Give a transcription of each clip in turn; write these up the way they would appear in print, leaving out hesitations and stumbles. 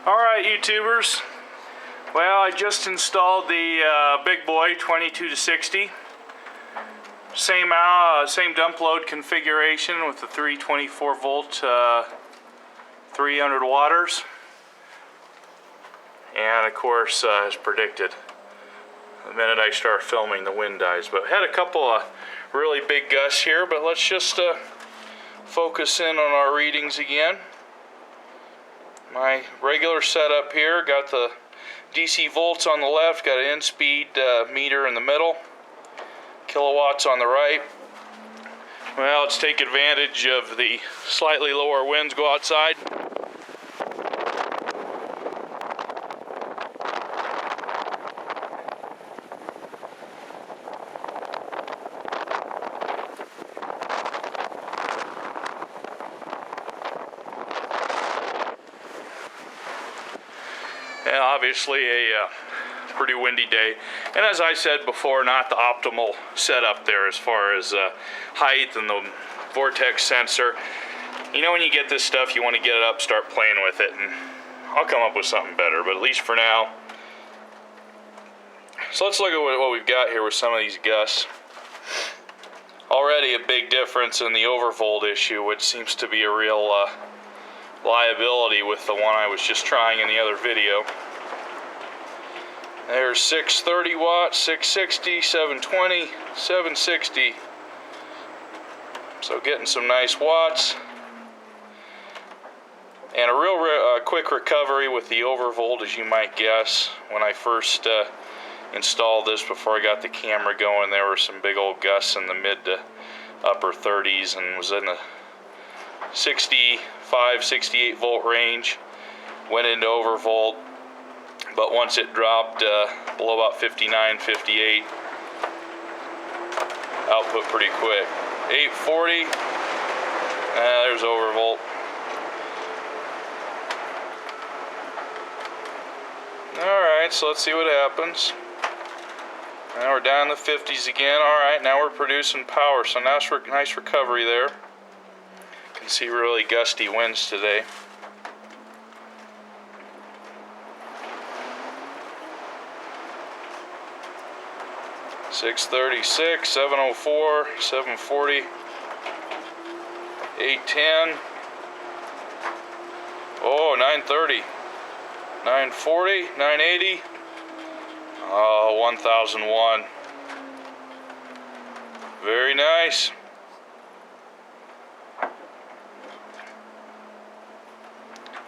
Alright, YouTubers. Well, I just installed the big boy 22 to 60. Same dump load configuration with the 324 volt 300 watts. And of course, as predicted, the minute I start filming, the wind dies. But had a couple of really big gusts here, but let's just focus in on our readings again. My regular setup here, got the DC volts on the left, got an in-speed meter in the middle, kilowatts on the right. Well, let's take advantage of the slightly lower winds, go outside. And obviously a pretty windy day, and as I said before, not the optimal setup there as far as height and the vortex sensor. You know, when you get this stuff, you want to get it up, start playing with it, and I'll come up with something better, but at least for now. So let's look at what we've got here with some of these gusts. Already a big difference in the overvolt issue, which seems to be a real liability with the one I was just trying in the other video. There's 630 watts, 660, 720, 760. So getting some nice watts. And a real quick recovery with the overvolt, as you might guess. When I first installed this, before I got the camera going, there were some big old gusts in the mid to upper 30s and was in the 65, 68 volt range. Went into overvolt, but once it dropped below about 59, 58, output pretty quick. 840, there's overvolt. Alright, so let's see what happens. Now we're down in the 50s again. Alright, now we're producing power, so nice recovery there. You can see really gusty winds today. $636, 704, 740, 810. Oh, 930, 940, 980. Oh, 1001. Very nice.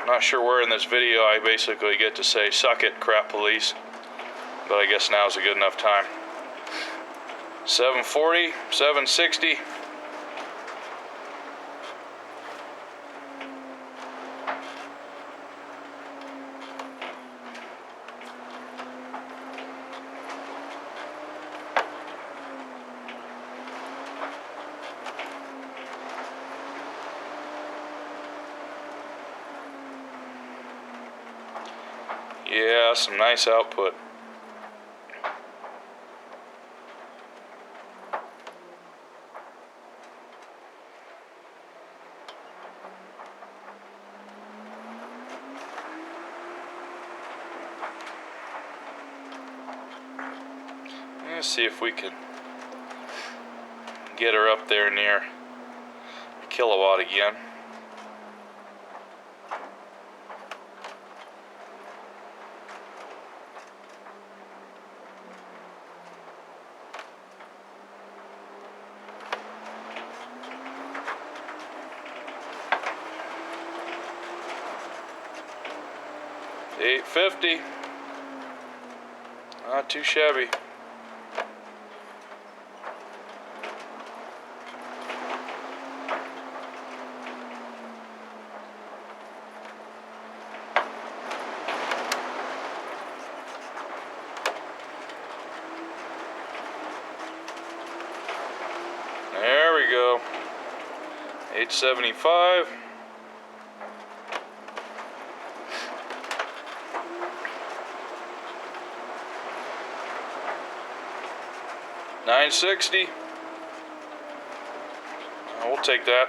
I'm not sure where in this video I basically get to say, suck it, crap police. But I guess now's a good enough time. 740, 760. Yeah, some nice output. Let's see if we can get her up there near a kilowatt again. $850. Not too shabby. There we go. 875. $960. We'll take that.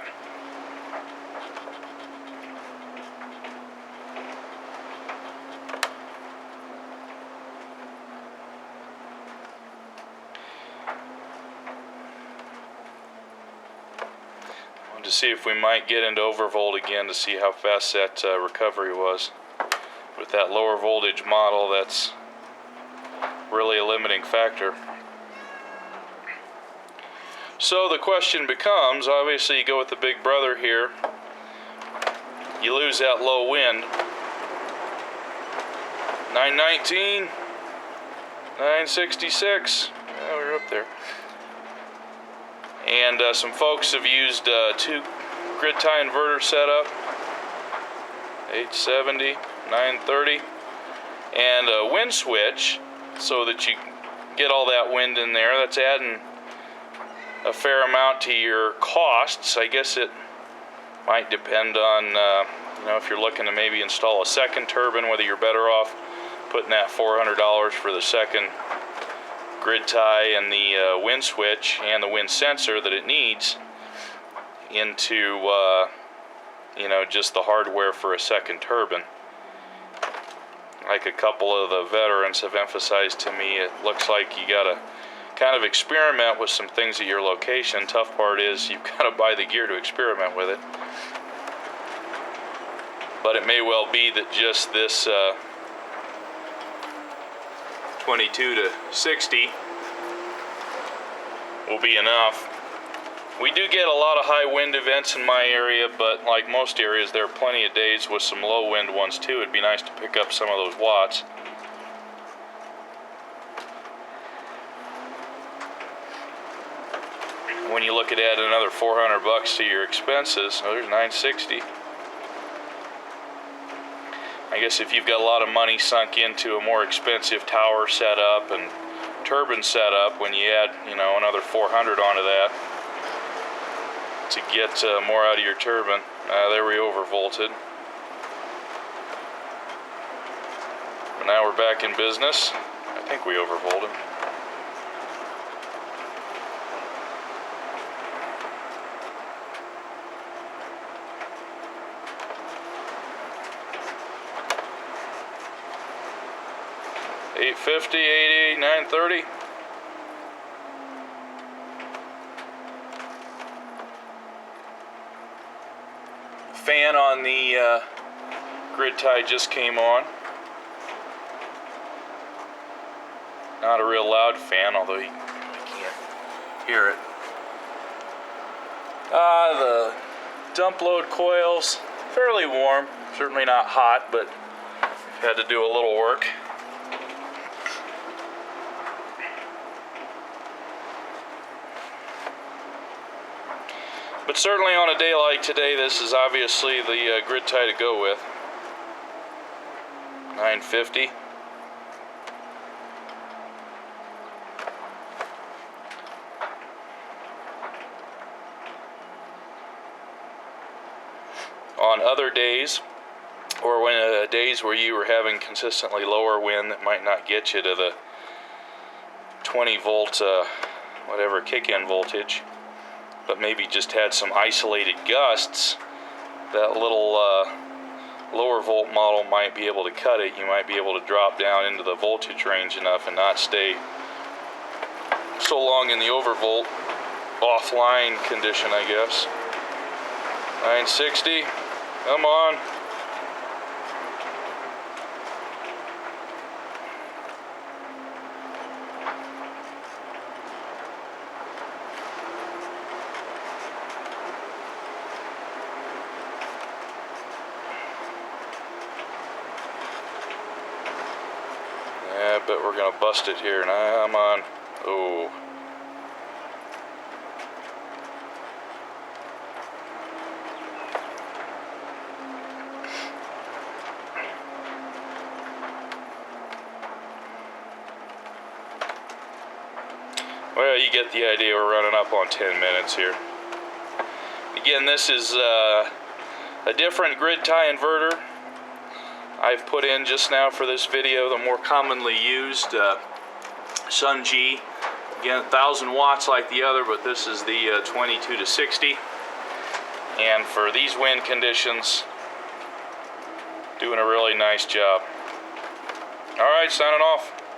to see if we might get into overvolt again to see how fast that recovery was. With that lower voltage model, that's really a limiting factor. So the question becomes, obviously you go with the big brother here, you lose that low wind. 919, 966, yeah, we're up there. And some folks have used 2 grid tie inverter setup, 870, 930, and a wind switch so that you get all that wind in there. That's adding a fair amount to your costs. I guess it might depend on, you know, if you're looking to maybe install a second turbine, whether you're better off putting that $400 for the second grid tie and the wind switch and the wind sensor that it needs into, you know, just the hardware for a second turbine. Like a couple of the veterans have emphasized to me, it looks like you gotta kind of experiment with some things at your location. Tough part is you've got to buy the gear to experiment with it. But it may well be that just this 22 to 60 will be enough. We do get a lot of high wind events in my area, but like most areas, there are plenty of days with some low wind ones too. It'd be nice to pick up some of those watts. When you look at adding another $400 to your expenses, oh, there's 960. I guess if you've got a lot of money sunk into a more expensive tower setup and turbine setup, when you add, you know, another 400 onto that to get more out of your turbine, there we overvolted. But now we're back in business. I think we overvolted. $850, $80, $930. Fan on the grid tie just came on. Not a real loud fan, although you can't hear it. The dump load coils, fairly warm. Certainly not hot, but had to do a little work. But certainly on a day like today, this is obviously the grid tie to go with. 950. On other days, or when days where you were having consistently lower wind that might not get you to the 20 volt, whatever kick-in voltage, but maybe just had some isolated gusts, that little lower volt model might be able to cut it. You might be able to drop down into the voltage range enough and not stay so long in the overvolt offline condition, I guess. 960, come on. I bet we're gonna bust it here. Nah, I'm on. Oh. Well, you get the idea. We're running up on 10 minutes here. Again, this is a different grid tie inverter I've put in just now for this video, the more commonly used Sun G. Again, 1,000 watts like the other, but this is the 22 to 60. And for these wind conditions, doing a really nice job. All right, signing off.